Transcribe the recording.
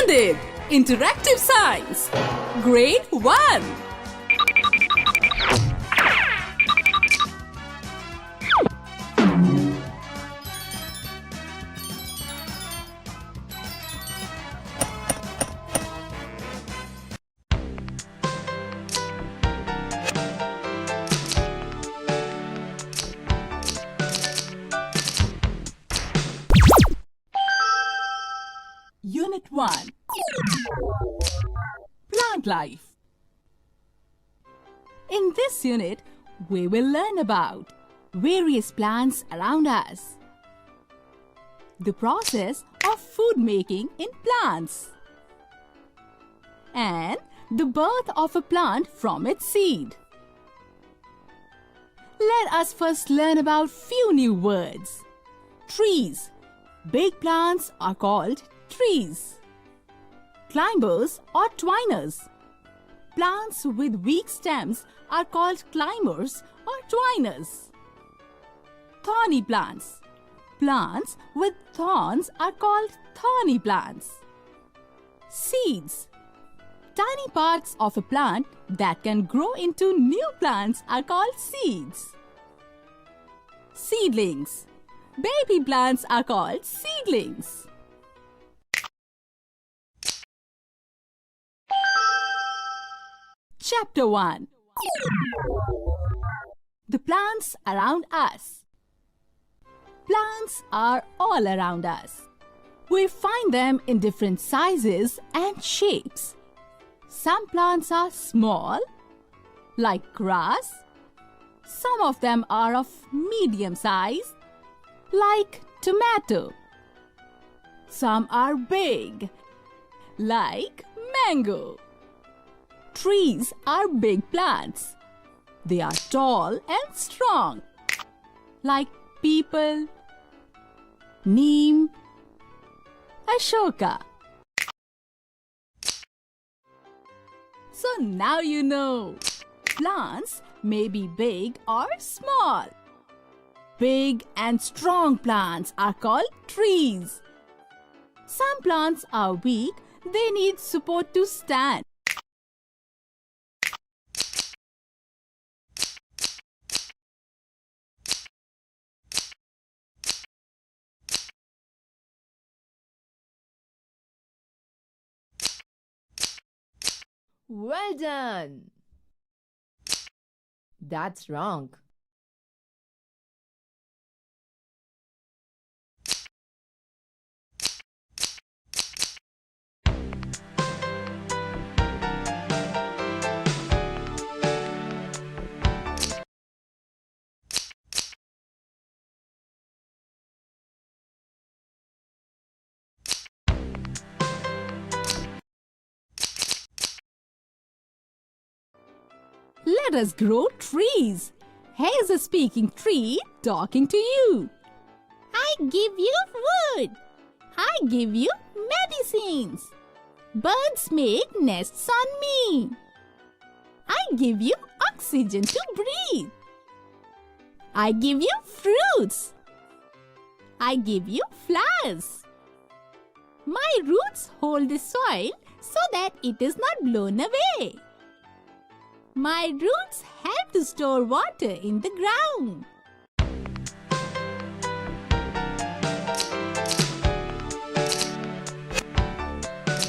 nailed it! Interactive Science, Grade 1. Unit 1. Plant Life. In this unit, we will learn about various plants around us, the process of food making in plants, and the birth of a plant from its seed. Let us first learn about few new words. Trees. Big plants are called trees. Climbers or twiners. Plants with weak stems are called climbers or twiners. Thorny plants. Plants with thorns are called thorny plants. Seeds. Tiny parts of a plant that can grow into new plants are called seeds. Seedlings. Baby plants are called seedlings. Chapter 1. The plants around us. Plants are all around us. We find them in different sizes and shapes. Some plants are small, like grass. Some of them are of medium size, like tomato. Some are big, like mango. Trees are big plants. They are tall and strong, like peepal, neem, ashoka. So now you know, plants may be big or small. Big and strong plants are called trees. Some plants are weak, they need support to stand. Well done! That's wrong. Let us grow trees. Here's a speaking tree talking to you. I give you wood. I give you medicines. Birds make nests on me. I give you oxygen to breathe. I give you fruits. I give you flowers. My roots hold the soil so that it is not blown away. My roots help to store water in the ground.